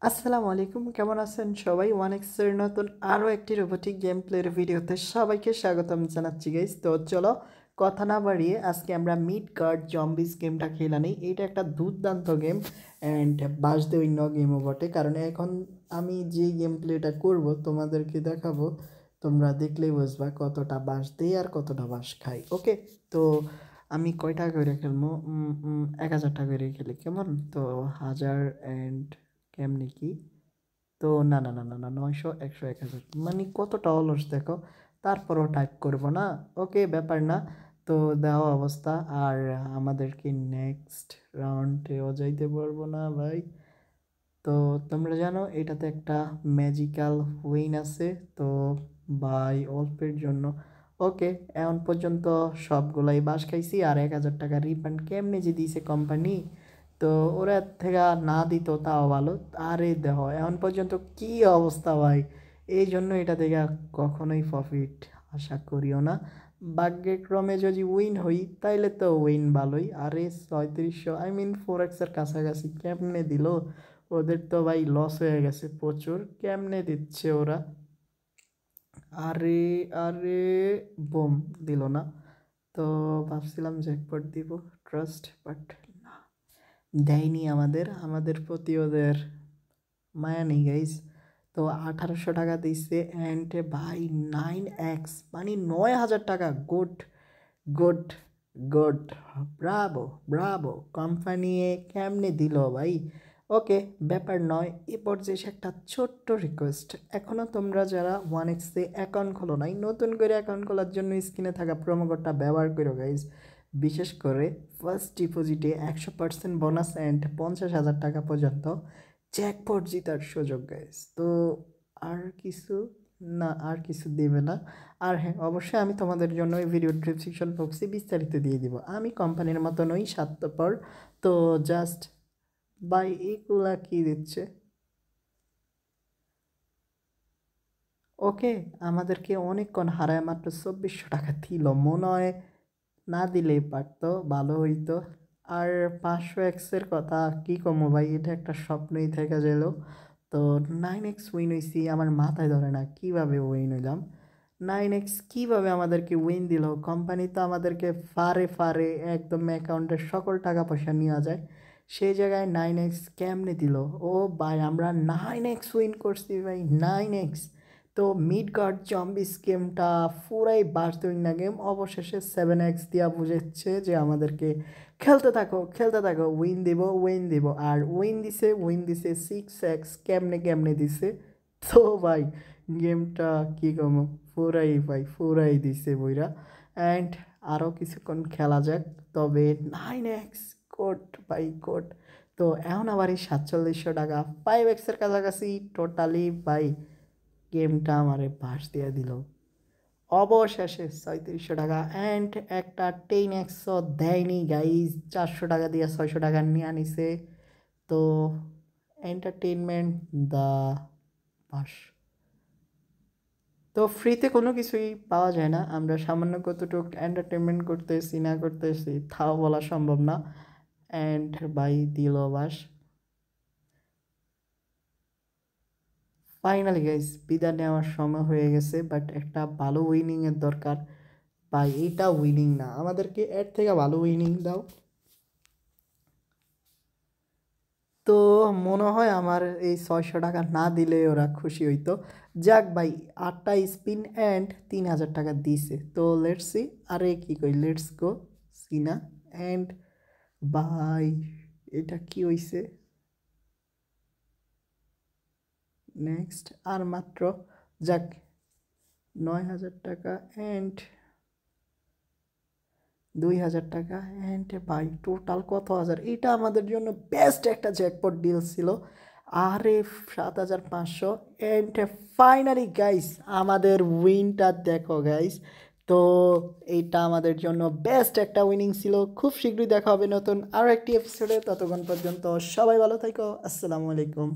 আসসালামু আলাইকুম, কেমন আছেন সবাই? ওয়ানেক্সের নতুন আরও একটি রোবোটিক গেম প্লের ভিডিওতে সবাইকে স্বাগতম জানাচ্ছি গাইস। তো চলো কথা না বাড়িয়ে আজকে আমরা মিডগার্ড জম্বিস গেমটা খেলা নেই। এটা একটা দুর্দান্ত গেম অ্যান্ড বাসদৈন্য গেমও বটে, কারণ এখন আমি যে গেম প্লেটা করব তোমাদেরকে দেখাবো, তোমরা দেখলেই বুঝবা কতটা বাস দেই আর কতটা বাস খাই। ওকে, তো আমি কয় টাকা করে খেলবো? 1000 টাকা করে খেলি কেমন? তো 1000 অ্যান্ড কেমনি কি? তো না, 900 100 1000 মানে কতটা অলস দেখো, তারপরও টাইপ করব না। ওকে, ব্যাপার না। তো দেওয়া অবস্থা আর আমাদেরকে নেক্সট রাউন্ডেও যাইতে পারবো না ভাই। তো তোমরা জানো এটাতে একটা ম্যাজিক্যাল হুইন আছে। তো ভাই অল্পের জন্য ওকে, এখন পর্যন্ত সবগুলাই বাস খাইছি আর 1000 টাকা রিফান্ড কেমনে যে দিয়েছে কোম্পানি। তো ওরা থেকে না দিত তাও ভালো। আরে দেখো এখন পর্যন্ত কি অবস্থা ভাই, এই জন্য এটা থেকে কখনোই প্রফিট আশা করিও না। ভাগ্যক্রমে যদি উইন হই তাইলে তো উইন ভালোই। আরে 3700 4x-এর কাছাকাছি কেমনে দিল? ওদের তো ভাই লস হয়ে গেছে প্রচুর। কেমনে দিচ্ছে ওরা? আরে আরে বোম দিল না। তো ভাবছিলাম জ্যাকপট দিব, ট্রাস্ট, বাট না, দেয়নি। আমাদের প্রতি ওদের মায়া নেই গাইস। তো 1800 টাকা দিচ্ছে অ্যান্ড ভাই 9x মানে 9000 টাকা। Good good good, Bravo Bravo, company কেমনে দিল ভাই। ওকে, ব্যাপার নয়। এ পর্যায়ে এসে একটা ছোট্ট রিকোয়েস্ট, এখনও তোমরা যারা 1x-এ অ্যাকাউন্ট খোলো নাই, নতুন করে অ্যাকাউন্ট খোলার জন্য স্ক্রিনে থাকা প্রোমো কোডটা ব্যবহার করো গাইজ। বিশেষ করে ফার্স্ট ডিপোজিটে 100% বোনাস অ্যান্ড 50,000 টাকা পর্যন্ত জ্যাকপট জিতার সুযোগ গাইজ। তো আর কিছু না, আর কিছু দেবে না। আর হ্যাঁ, অবশ্যই আমি তোমাদের জন্য এই ভিডিও ডেসক্রিপশন বক্সে বিস্তারিত দিয়ে দিব। আমি কোম্পানির মতো নই স্বার্থপর। তো জাস্ট বাই, এগুলা কি দিচ্ছে? ওকে, আমাদেরকে অনেকক্ষণ হারায় মাত্র 2400 টাকা দিল। মনে হয় না দিলেই পারতো, ভালো হইতো। আর 500x-এর কথা কি কমো ভাই, এটা একটা স্বপ্নই থেকে গেল। তো 9x উইন হয়েছি, আমার মাথায় ধরে না কীভাবে উইন হইলাম। 9x কীভাবে আমাদেরকে উইন দিল? কোম্পানি তো আমাদেরকে ফারে ফারে একদম অ্যাকাউন্টের সকল টাকা পয়সা নেওয়া যায়, সেই জায়গায় 9x কেমনে দিল? ও ভাই, আমরা 9x উইন করছি ভাই, 9x। তো মিডগার্ড জম্বিস গেমটা পুরাই বার্সেলোনা গেম। অবশেষে 7x দিয়া বুঝেছে যে আমাদেরকে খেলতে থাকো খেলতে থাকো, উইন দিব উইন দিব। আর উইন দিছে 6x। কেমনে কেমনে দিছে? তো ভাই গেমটা কী কম, পুরাই ভাই পুরাই দিছে বইরা। অ্যান্ড আরও কিছুক্ষণ খেলা যাক। তবে 9x কোড ভাই কোড। তো এখন আবার এই 4700 টাকা 5x-এর কাছাকাছি টোটালি ভাই গেমটা আমারে বাস দিয়ে দিল। অবশেষে 3700 টাকা অ্যান্ড একটা 10x-ও দেয়নি গাইজ। 400 টাকা দিয়ে 600 টাকা নিয়ে আনিছে। তো এন্টারটেনমেন্ট দা বাস। তো ফ্রিতে কোনো কিছুই পাওয়া যায় না, আমরা সামান্য কতটুকু এন্টারটেনমেন্ট করতেছি না করতেছি তাও বলা সম্ভব না। অ্যান্ড বাই দিল বাস। ফাইনালি গাইস বিদায় নেওয়ার সময় হয়ে গেছে, বাট একটা ভালো উইনিংয়ের দরকার। ভাই এইটা উইনিং না, আমাদেরকে এর থেকে ভালো উইনিং দাও। তো মনে হয় আমার এই 600 টাকা না দিলে ওরা খুশি হইতো। যাক ভাই, 8টা স্পিন অ্যান্ড 3000 টাকা দিছে। তো লেটস সি, আরে কি কই, লেটস গো সিনা। অ্যান্ড ভাই এটা কি হইছে? নেক্সট আর মাত্র, যাক, 9000 টাকা অ্যান্ড 2000 টাকা অ্যান্ড বাই টোটাল কত হাজার। এটা আমাদের জন্য বেস্ট একটা জ্যাকপট ডিল ছিল। আরে 7500 অ্যান্ড ফাইনালি গাইস আমাদের উইনটা দেখো গাইস। তো এইটা আমাদের জন্য বেস্ট একটা উইনিং ছিল। খুব শীঘ্রই দেখা হবে নতুন আরও একটি এপিসোডে। ততক্ষণ পর্যন্ত সবাই ভালো থাকো। আসসালামু আলাইকুম।